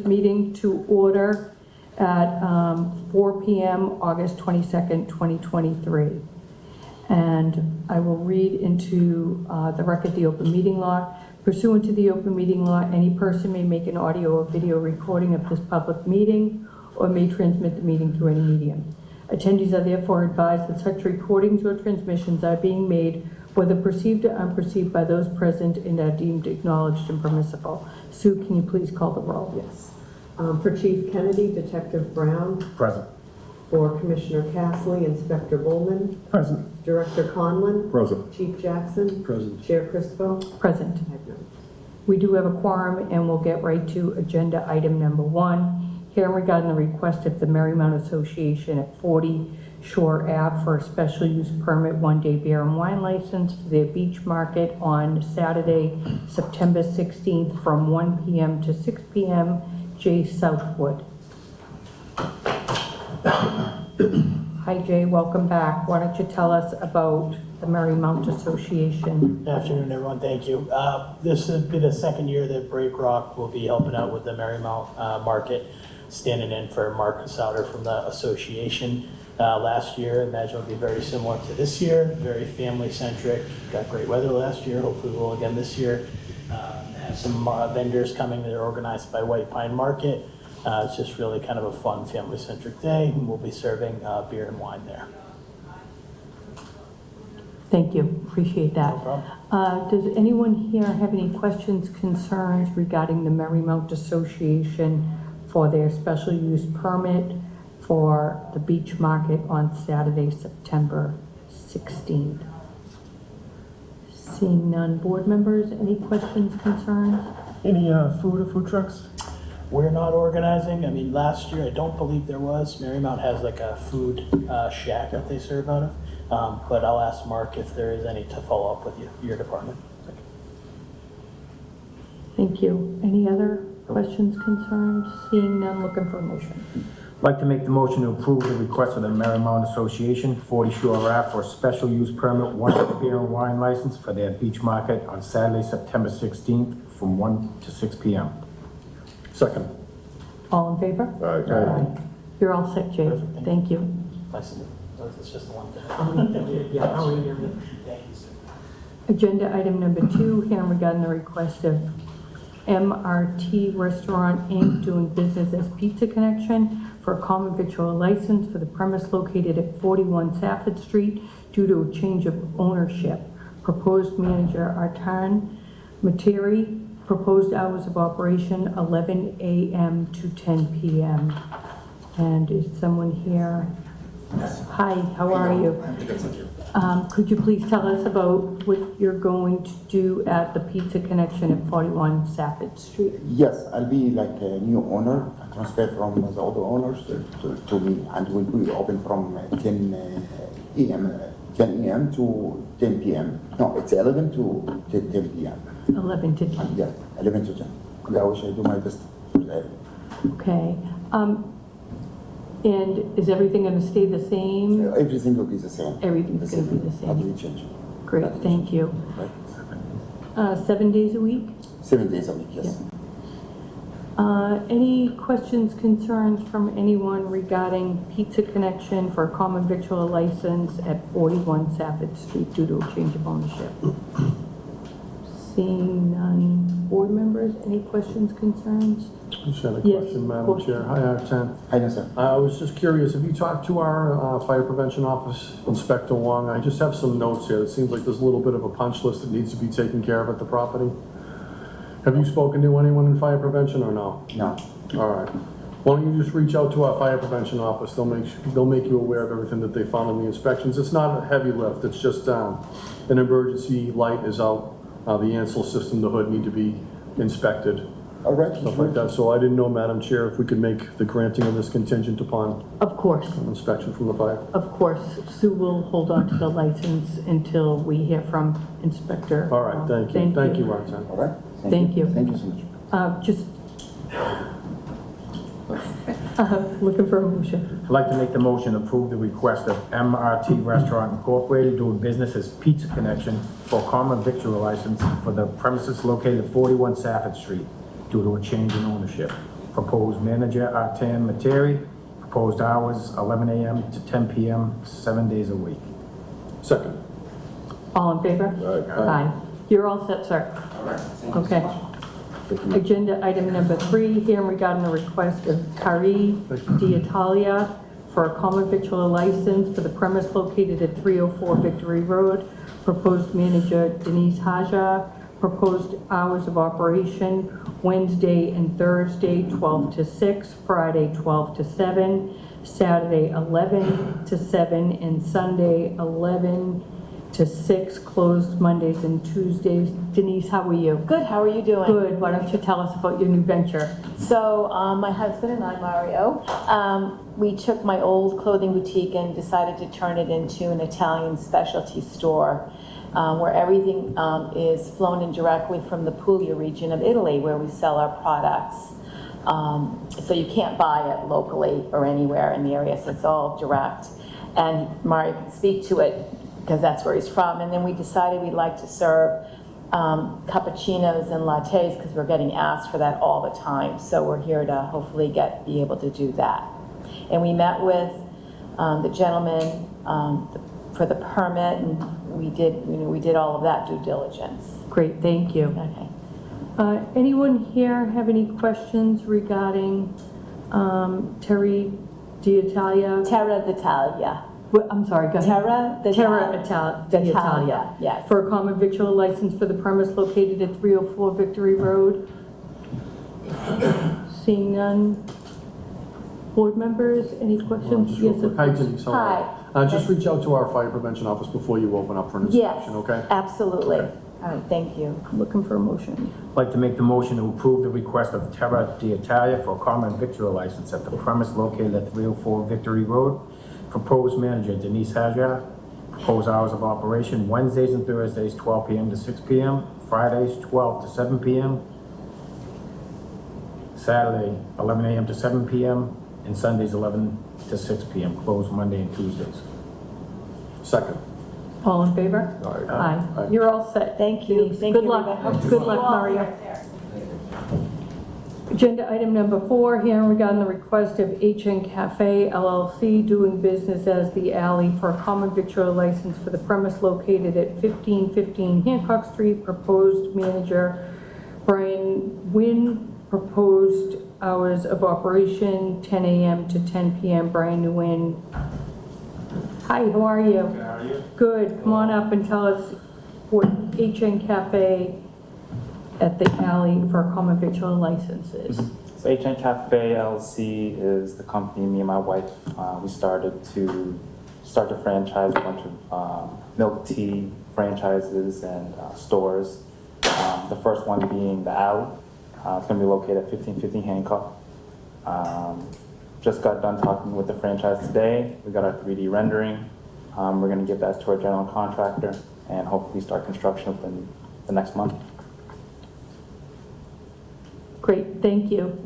Meeting to order at 4 p.m. August 22nd, 2023. And I will read into the record the open meeting law. Pursuant to the open meeting law, any person may make an audio or video recording of this public meeting or may transmit the meeting through any medium. Attendees are therefore advised that such recordings or transmissions are being made, whether perceived or unperceived, by those present and are deemed acknowledged and permissible. Sue, can you please call the roll? Yes. For Chief Kennedy, Detective Brown. Present. For Commissioner Castley, Inspector Bowman. Present. Director Conlon. Present. Chief Jackson. Present. Chair Crispo. Present. I have none. We do have a quorum, and we'll get right to agenda item number 1. Here regarding the request of the Marymount Association at 40 Shore Ave for a special use permit 1-day beer and wine license for their beach market on Saturday, September 16th from 1 p.m. to 6 p.m. Jay Southwood. Hi Jay, welcome back. Why don't you tell us about the Marymount Association? Good afternoon, everyone. Thank you. This will be the second year that Break Rock will be helping out with the Marymount market, standing in for Mark Souter from the association. Last year, I imagine will be very similar to this year, very family-centric. Got great weather last year. Hopefully we'll again this year. Have some vendors coming that are organized by White Pine Market. It's just really kind of a fun family-centric day, and we'll be serving beer and wine there. Thank you, appreciate that. No problem. Does anyone here have any questions, concerns regarding the Marymount Association for their special use permit for the beach market on Saturday, September 16th? Seeing none. Board members, any questions, concerns? Any food or food trucks? We're not organizing. I mean, last year, I don't believe there was. Marymount has like a food shack that they serve out of. But I'll ask Mark if there is any to follow up with your department. Thank you. Any other questions, concerns? Seeing none, looking for a motion. I'd like to make the motion to approve the request of the Marymount Association, 40 Shore Ave, for a special use permit, 1-day beer and wine license for their beach market on Saturday, September 16th from 1 to 6 p.m. Second. All in favor? Aye. You're all set, Jay. Perfect. Thank you. Nice to meet you. It's just the one thing. Yeah, how are you? Thank you, sir. Agenda item number 2, here regarding the request of MRT Restaurant Inc. doing business as Pizza Connection for a common victual license for the premise located at 41 Safford Street due to a change of ownership. Proposed manager Artan Materi. Proposed hours of operation 11 a.m. to 10 p.m. And is someone here? Hi, how are you? Could you please tell us about what you're going to do at the Pizza Connection at 41 Safford Street? Yes, I'll be like a new owner, transfer from the other owners to me, and will be open from 10 a.m. to 10 p.m. No, it's 11 to 10 p.m. 11 to 10. Yeah, 11 to 10. I wish I do my best for that. Okay. And is everything going to stay the same? Everything will be the same. Everything's going to be the same. Nothing will change. Great, thank you. Right. 7 days a week? 7 days a week, yes. Any questions, concerns from anyone regarding Pizza Connection for a common victual license at 41 Safford Street due to a change of ownership? Seeing none. Board members, any questions, concerns? Just had a Yes, question, of Madam course. Chair. Hi, Artan. I know, sir. I was just curious, have you talked to our Fire Prevention Office, Inspector Wong? I just have some notes here. It seems like there's a little bit of a punch list that needs to be taken care of at the property. Have you spoken to anyone in Fire Prevention or no? No. All right. Why don't you just reach out to our Fire Prevention Office? They'll make you aware of everything that they found in the inspections. It's not a heavy lift. It's just an emergency light is out. The Ansel system, the hood need to be inspected. All right. Stuff like that. So I didn't know, Madam Chair, if we could make the granting of this contingent upon Of course. inspection from the fire. Of course, Sue will hold on to the license until we hear from Inspector. All right, thank you. Thank you, Roxanne. All right. Thank you. Thank you so much. Looking for a motion. I'd like to make the motion to approve the request of MRT Restaurant Incorporated doing business as Pizza Connection for a common victual license for the premises located at 41 Safford Street due to a change in ownership. Proposed manager Artan Materi. Proposed hours 11 a.m. to 10 p.m., 7 days a week. Second. All in favor? Aye. You're all set, sir. Okay. Agenda item number 3, hearing regarding the request of Kari D'Italia for a common victual license for the premise located at 304 Victory Road. Proposed manager Denise Haja. Proposed hours of operation Wednesday and Thursday 12 to 6, Friday 12 to 7, Saturday 11 to 7, and Sunday 11 to 6, closed Mondays and Tuesdays. Denise, how are you? Good, how are you doing? Good. Why don't you tell us about your new venture? So, my husband and I, Mario, we took my old clothing boutique and decided to turn it into an Italian specialty store, where everything is flown in directly from the Puglia region of Italy, where we sell our products. So you can't buy it locally or anywhere in the area, so it's all direct. And Mario can speak to it, because that's where he's from. And then we decided we'd like to serve cappuccinos and lattes, because we're getting asked for that all the time. So we're here to hopefully be able to do that. And we met with the gentleman for the permit, and we did all of that due diligence. Great, thank you. Okay. Anyone here have any questions regarding Terry D'Italia? Terra d'Italia. I'm sorry, go ahead. Terra D'Italia, d'Italia, yes. For a common victual license for the premise located at 304 Victory Road. Seeing none. Board members, any questions? Just real Yes, quick. of Hi, course. Denise. How are you? Hi. Just reach out to our fire prevention office before you open up for an Yes, inspection, okay? absolutely. Okay. All right, thank you. Looking for a motion. I'd like to make the motion to approve the request of Terra D'Italia for a common victual license at the premise located at 304 Victory Road. Proposed manager Denise Haja. Proposed hours of operation Wednesdays and Thursdays 12 p.m. to 6 p.m. Fridays 12 to 7 p.m. Saturday 11 a.m. to 7 p.m. and Sundays 11 to 6 p.m. Closed Monday and Tuesdays. Second. All in favor? Aye. Aye. You're all set. Thank you. Denise. Thank Good you, luck. everybody. Hope to Good see luck, you all Mario. right there. Agenda item number 4, hearing regarding the request of HN Cafe LLC doing business as The Alley for a common victual license for the premise located at 1515 Hancock Street. Proposed manager Brian Nguyen. Proposed hours of operation 10 a.m. to 10 p.m. Brian Nguyen. Hi, how are you? How are you? Good. Come on up and tell us what HN Cafe at The Alley for a common victual license is. So HN Cafe LLC is the company me and my wife, we started to franchise a bunch of milk tea franchises and stores. The first one being The Alley. It's going to be located at 1550 Hancock. Just got done talking with the franchise today. We got our 3D rendering. We're going to give that to our general contractor and hopefully start construction within the next month. Great, thank you.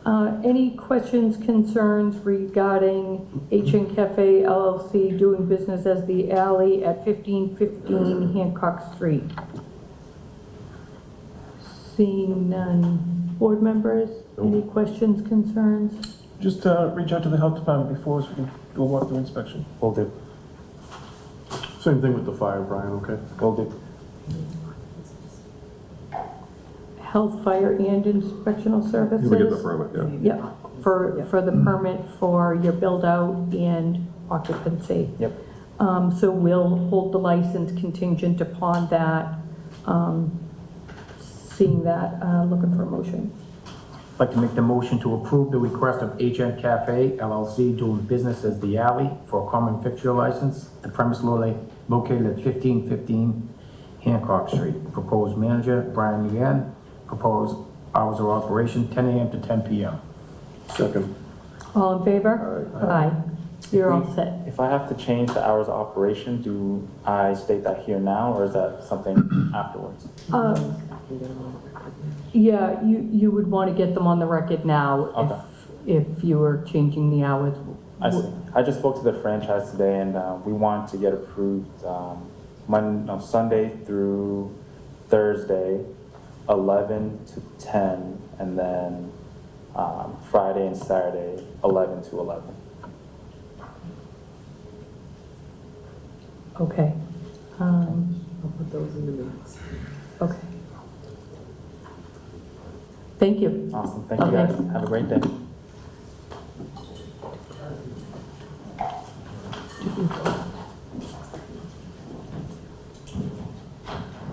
Any questions, concerns regarding HN Cafe LLC doing business as The Alley at 1515 Hancock Street? Seeing none. Board members, any questions, concerns? Just reach out to the health department before so we can do a walkthrough inspection. Will do. Same thing with the fire, Brian, okay? Will do. Health, fire, and inspectional services? We get the permit, yeah. Yep, for the permit for your build-out and occupancy. Yep. So we'll hold the license contingent upon that, seeing that, looking for a motion. I'd like to make the motion to approve the request of HN Cafe LLC doing business as The Alley for a common victual license. The premise located at 1515 Hancock Street. Proposed manager Brian Nguyen. Proposed hours of operation 10 a.m. to 10 p.m. Second. All in favor? Aye. You're all set. If I have to change the hours of operation, do I state that here now, or is that something afterwards? Yeah, you would want to get them on the record now. Okay. if you were changing the hours. I see. I just spoke to the franchise today, and we want to get approved Sunday through Thursday, 11 to 10, and then Friday and Saturday, 11 to 11. Okay. I'll put those in the minutes. Okay. Thank you. Awesome. Thank you, Okay. guys. Have a great day.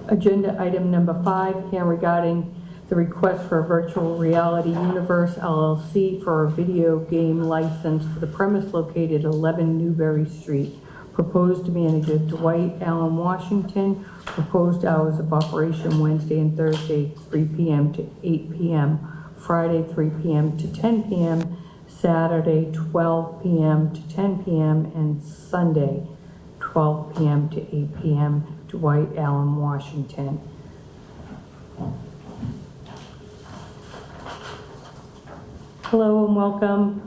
Agenda item number 5, here regarding the request for a Virtual Reality Universe LLC for a video game license for the premise located at 11 Newberry Street. Proposed manager Dwight Allen Washington. Proposed hours of operation Wednesday and Thursday, 3 p.m. to 8 p.m. Friday, 3 p.m. to 10 p.m. Saturday, 12 p.m. to 10 p.m. and Sunday, 12 p.m. to 8 p.m. Dwight Allen Washington. Hello and welcome.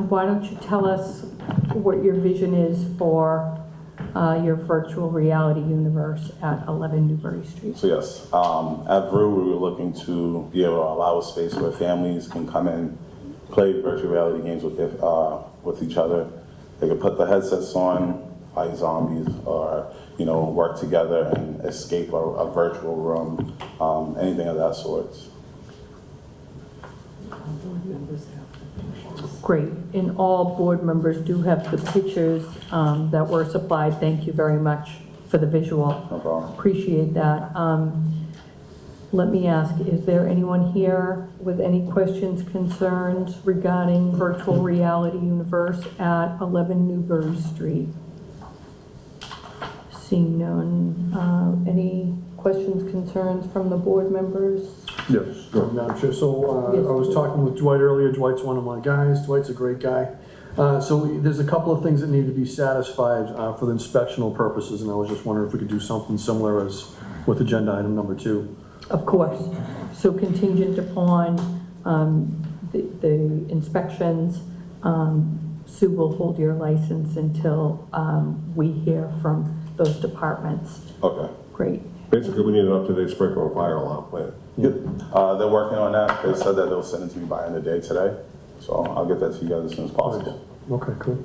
Why don't you tell us what your vision is for your virtual reality universe at 11 Newbury Street? So yes, at Brew, we were looking to be able to allow a space where families can come in, play virtual reality games with each other. They could put the headsets on, fight zombies, or work together and escape a virtual room, anything of that sort. Board members have the pictures. Great, and all board members do have the pictures that were supplied. Thank you very much for the visual. No problem. Appreciate that. Let me ask, is there anyone here with any questions, concerns regarding virtual reality universe at 11 Newbury Street? Seeing none. Any questions, concerns from the board members? Yes, Madam Chair. So Yes. I was talking with Dwight earlier. Dwight's one of my guys. Dwight's a great guy. There's a couple of things that need to be satisfied for the inspectional purposes, and I was just wondering if we could do something similar as with agenda item number 2. Of course. So contingent upon the inspections, Sue will hold your license until we hear from those departments. Okay. Great. Basically, we need an up-to-date sprinkler and fire alarm plan. Yep. They're working on that. They said that they'll send it to me by end of day today. So I'll get that to you guys as soon as possible. Okay, cool.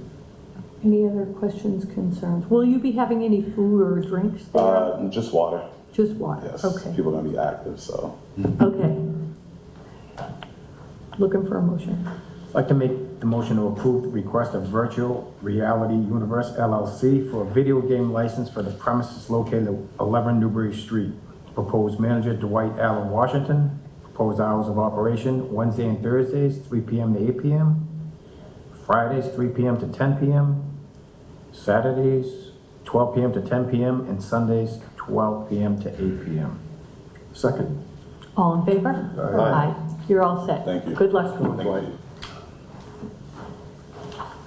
Any other questions, concerns? Will you be having any food or drinks there? Just water. Just water? Yes. Okay. People are gonna be active, so. Okay. Looking for a motion. I'd like to make the motion to approve the request of Virtual Reality Universe LLC for a video game license for the premises located at 11 Newbury Street. Proposed manager Dwight Allen Washington. Proposed hours of operation Wednesday and Thursdays, 3 p.m. to 8 p.m. Fridays, 3 p.m. to 10 p.m. Saturdays, 12 p.m. to 10 p.m. and Sundays, 12 p.m. to 8 p.m. Second. All in favor? Aye. You're all set. Thank you. Good luck. Thank you.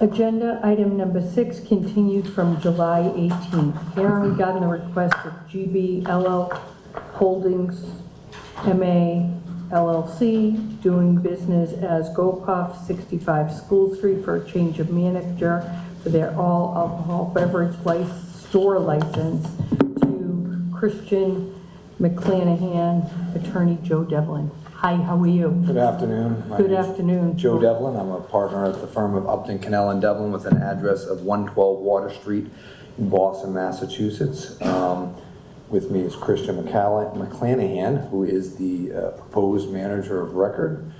Agenda item number 6 continued from July 18th. Hearing regarding the request of GBLO Holdings MA LLC doing business as GoPuff 65 School Street for a change of manager for their all alcohol beverage store license to Christian McClanahan, attorney Joe Devlin. Hi, how are you? Good afternoon. My Good name's afternoon. Joe Devlin. I'm a partner at the firm of Upton, Cannell and Devlin with an address of 112 Water Street in Boston, Massachusetts. With me is Christian McClanahan, who is the proposed manager of record.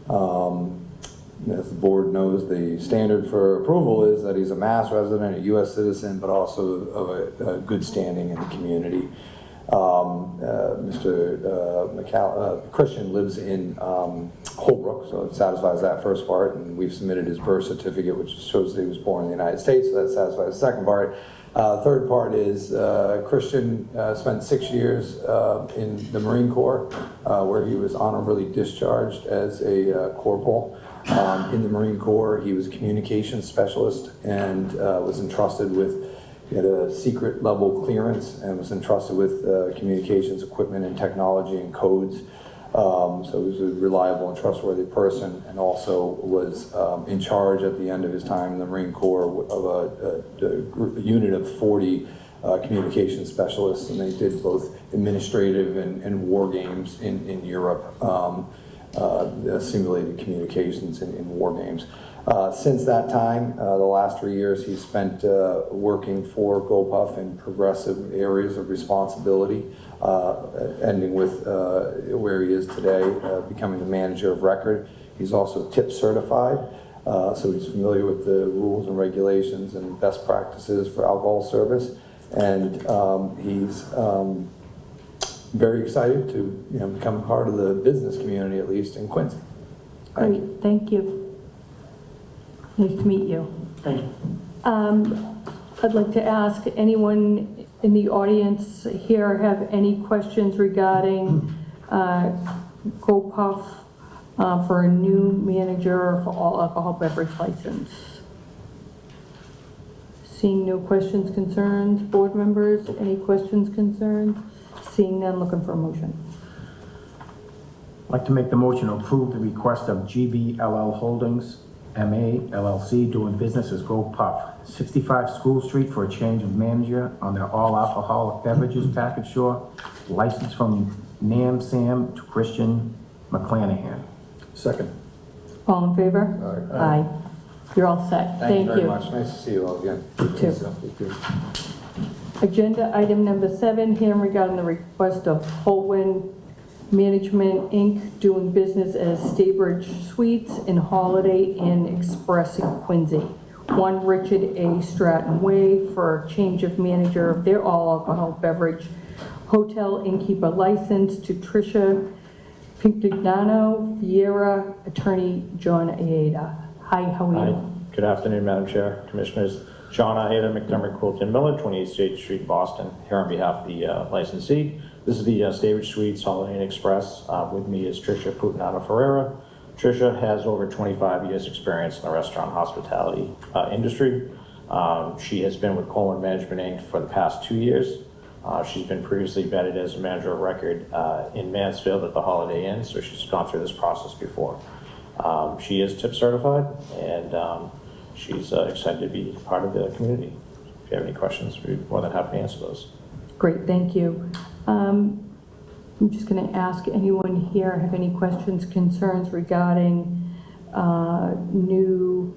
As the board knows, the standard for approval is that he's a Mass resident, a U.S. citizen, but also of a good standing in the community. Christian lives in Holbrook, so it satisfies that first part, and we've submitted his birth certificate, which shows that he was born in the United States, so that satisfies the second part. Third part is Christian spent 6 years in the Marine Corps, where he was honorably discharged as a corporal. In the Marine Corps, he was a communications specialist and was entrusted with, he had a secret level clearance and was entrusted with communications equipment and technology and codes. So he was a reliable and trustworthy person, and also was in charge at the end of his time in the Marine Corps of a unit of 40 communication specialists, and they did both administrative and war games in Europe, simulated communications in war games. Since that time, the last 3 years, he's spent working for GoPuff in progressive areas of responsibility, ending with where he is today, becoming the manager of record. He's also TIP certified, so he's familiar with the rules and regulations and best practices for alcohol service. And he's very excited to become part of the business community, at least in Quincy. Great, thank you. Nice to meet you. Thank you. I'd like to ask anyone in the audience here have any questions regarding GoPuff for a new manager for all alcohol beverage license? Seeing no questions, concerns, board members, any questions, concerns? Seeing none, looking for a motion. I'd like to make the motion to approve the request of GBLL Holdings, MA LLC, doing business as GoPuff, 65 School Street, for a change of manager on their all alcoholic beverages package store, license from Nam Sam to Christian McClanahan. Second. All in favor? Aye. Aye. You're all set. Thank you very much. Nice to see you all again. You too. Agenda item number 7, hearing regarding the request of Holwyn Management, Inc., doing business as Staybridge Suites and Holiday Inn Express in Quincy. 1 Richard A. Stratton Way, for a change of manager of their all alcohol beverage hotel innkeeper license to Tricia Pintignano Vieira, attorney John Aida. Hi, how are you? Hi. Good afternoon, Madam Chair, Commissioners. John Aida, McDermott, Quilton Miller, 28 State Street, Boston, here on behalf of the licensee. This is the Staybridge Suites Holiday Inn Express. With me is Tricia Putinano Ferreira. Tricia has over 25 years experience in the restaurant hospitality industry. She has been with Coleman Management Inc. for the past 2 years. She's been previously vetted as a manager of record in Mansfield at the Holiday Inn, so she's gone through this process before. She is TIP certified, and she's excited to be part of the community. If you have any questions, we'd be more than happy to answer those. Great, thank you. I'm just going to ask anyone here have any questions, concerns regarding new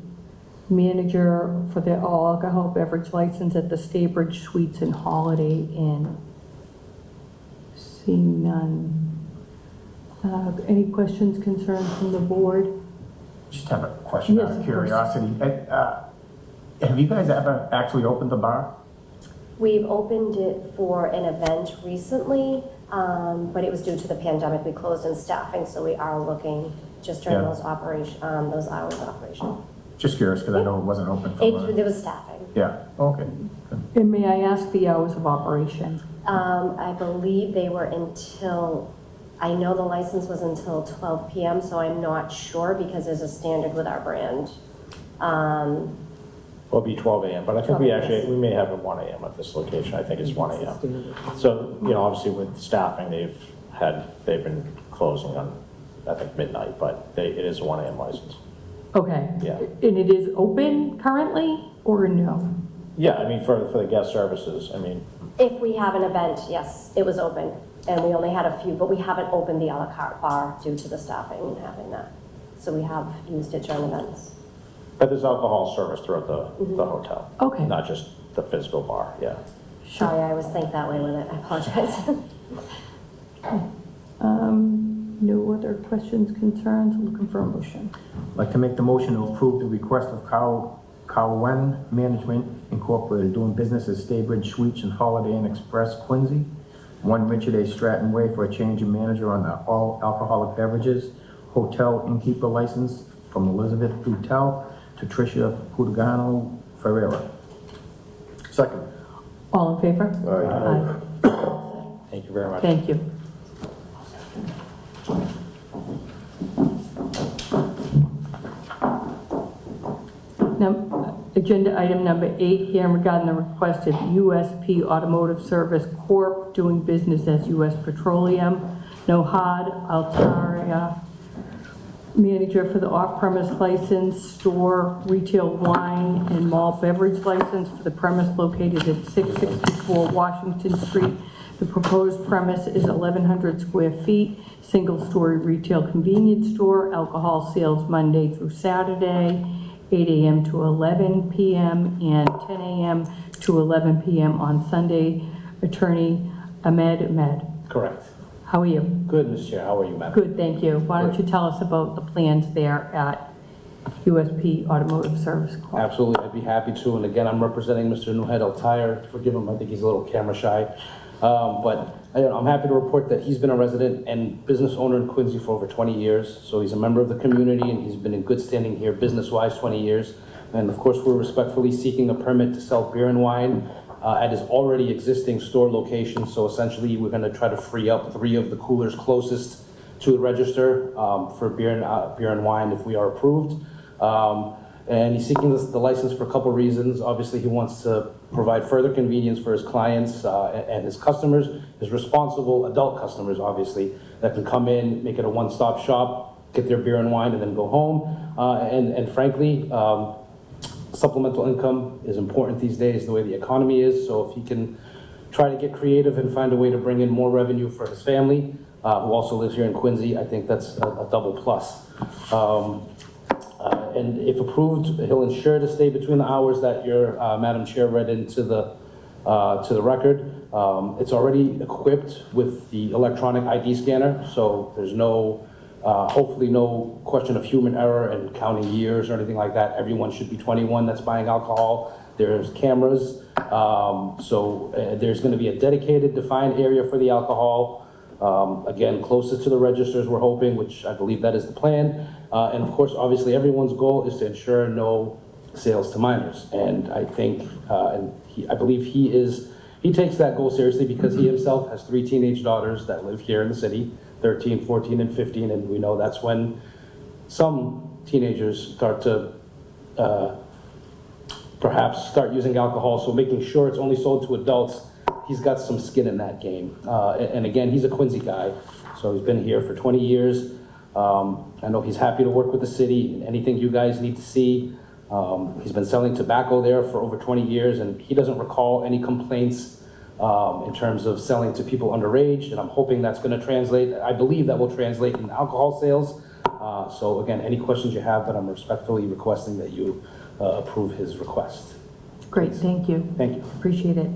manager for the all alcohol beverage license at the Staybridge Suites and Holiday Inn. Seeing none. Any questions, concerns from the board? Just have a question out Yes, of of curiosity. Have you guys ever actually opened the bar? We've opened it for an event recently, but it was due to the pandemic. We closed in staffing, so we are looking just during Yeah. those hours of operation. Just curious, because I know it wasn't open for There was staffing. Yeah, okay. And may I ask the hours of operation? I believe they were until, I know the license was until 12 p.m., so I'm not sure because there's a standard with our brand. Will be 12 a.m., but I think 12 a.m. we may have a 1 a.m. at this location. I think it's 1 a.m. So, obviously with staffing, they've been closing on, I think, midnight, but it is a 1 a.m. license. Okay. Yeah. And it is open currently or no? Yeah, I mean, for the guest services, I mean, If we have an event, yes, it was open, and we only had a few, but we haven't opened the a la carte bar due to the staffing and having that. So we have used it during events. but there's alcohol service throughout the hotel. Okay. Not just the physical bar, yeah. Sorry, I always think that way with it. I apologize. No other questions, concerns? Looking for a motion. I'd like to make the motion to approve the request of Cowen Management Incorporated, doing business as Staybridge Suites and Holiday Inn Express, Quincy. 1 Richard A. Stratton Way, for a change in manager on the all alcoholic beverages hotel innkeeper license from Elizabeth Boutel to Tricia Putigano Ferreira. Second. All in favor? Aye. Thank you very much. Thank you. Now, agenda item number 8 here regarding the request of USP Automotive Service Corp. doing business as US Petroleum Nohad Altaria, manager for the off-premise license, store, retail wine, and malt beverage license for the premise located at 664 Washington Street. The proposed premise is 1,100 square feet, single-story retail convenience store, alcohol sales Monday through Saturday, 8 a.m. to 11 p.m. and 10 a.m. to 11 p.m. on Sunday. Attorney Ahmed. Correct. How are you? Good, Ms. Chair. How are you, madam? Good, thank you. Why don't you tell us about the plans there at USP Automotive Service Corp.? Absolutely. I'd be happy to. And again, I'm representing Mr. Nuhed Al-Tayr. Forgive him. I think he's a little camera shy. But I'm happy to report that he's been a resident and business owner in Quincy for over 20 years. So he's a member of the community and he's been in good standing here business-wise 20 years. And of course, we're respectfully seeking a permit to sell beer and wine at his already existing store location. So essentially, we're gonna try to free up 3 of the coolers closest to the register for beer and wine if we are approved. And he's seeking the license for a couple of reasons. Obviously, he wants to provide further convenience for his clients and his customers, his responsible adult customers, obviously, that can come in, make it a one-stop shop, get their beer and wine, and then go home. And frankly, supplemental income is important these days, the way the economy is. So if he can try to get creative and find a way to bring in more revenue for his family, who also lives here in Quincy, I think that's a double plus. And if approved, he'll ensure to stay between the hours that your Madam Chair read into the record. It's already equipped with the electronic ID scanner, so there's no, hopefully no question of human error and counting years or anything like that. Everyone should be 21 that's buying alcohol. There's cameras, so there's going to be a dedicated, defined area for the alcohol. Again, closest to the registers, we're hoping, which I believe that is the plan. And of course, obviously, everyone's goal is to ensure no sales to minors. And I think, I believe he takes that goal seriously because he himself has 3 teenage daughters that live here in the city, 13, 14, and 15. And we know that's when some teenagers start to perhaps start using alcohol. So making sure it's only sold to adults, he's got some skin in that game. And again, he's a Quincy guy, so he's been here for 20 years. I know he's happy to work with the city, anything you guys need to see. He's been selling tobacco there for over 20 years, and he doesn't recall any complaints in terms of selling to people underage, and I'm hoping that's gonna translate. I believe that will translate in alcohol sales. So again, any questions you have, but I'm respectfully requesting that you approve his request. Great, thank you. Thank you. Appreciate it.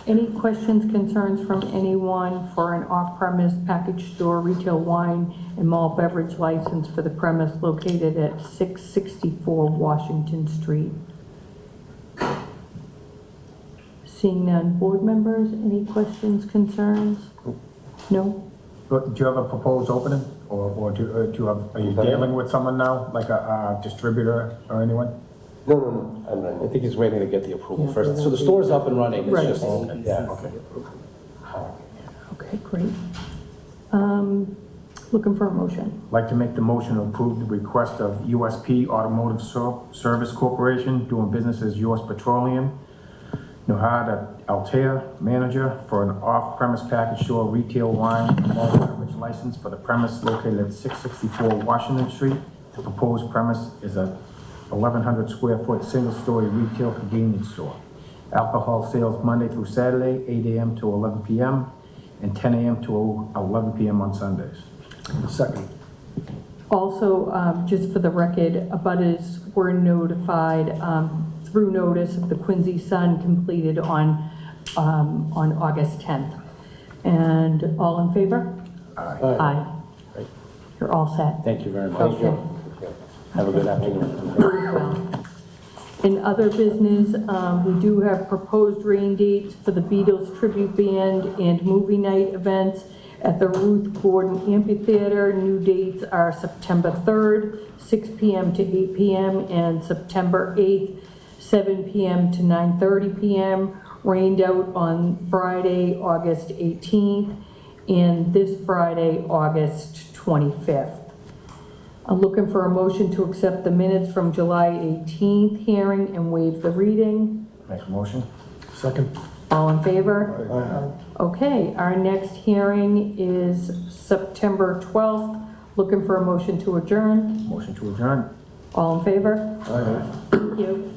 Any questions, concerns from anyone for an off-premise package store, retail wine, and malt beverage license for the premise located at 664 Washington Street? Seeing none, board members, any questions, concerns? No? But do you have a proposed opening, or do you have, are you dealing with someone now, like a distributor or anyone? No. I think he's waiting to get the approval first. So the store's up and running. It's Right. just, yeah, okay. Okay, great. Looking for a motion. I'd like to make the motion to approve the request of USP Automotive Service Corporation, doing business as US Petroleum, Nuhad Altair, manager, for an off-premise package store, retail wine, and malt beverage license for the premise located at 664 Washington Street. The proposed premise is a 1,100 square foot single-story retail convenience store. Alcohol sales Monday through Saturday, 8 a.m. to 11 p.m. and 10 a.m. to 11 p.m. on Sundays. Second. Also, just for the record, abutters were notified through notice of the Quincy Sun completed on August 10th. And all in favor? Aye. Aye. Great. You're all set. Thank you very much. Okay. Have a good afternoon. Very well. In other business, we do have proposed rain dates for the Beatles tribute band and movie night events at the Ruth Gordon Amphitheater. New dates are September 3rd, 6 p.m. to 8 p.m. and September 8th, 7 p.m. to 9:30 p.m. Rained out on Friday, August 18th, and this Friday, August 25th. I'm looking for a motion to accept the minutes from July 18th hearing and waive the reading. Make a motion? Second. All in favor? Okay, our next hearing is September 12th. Looking for a motion to adjourn. Motion to adjourn. All in favor? Thank you.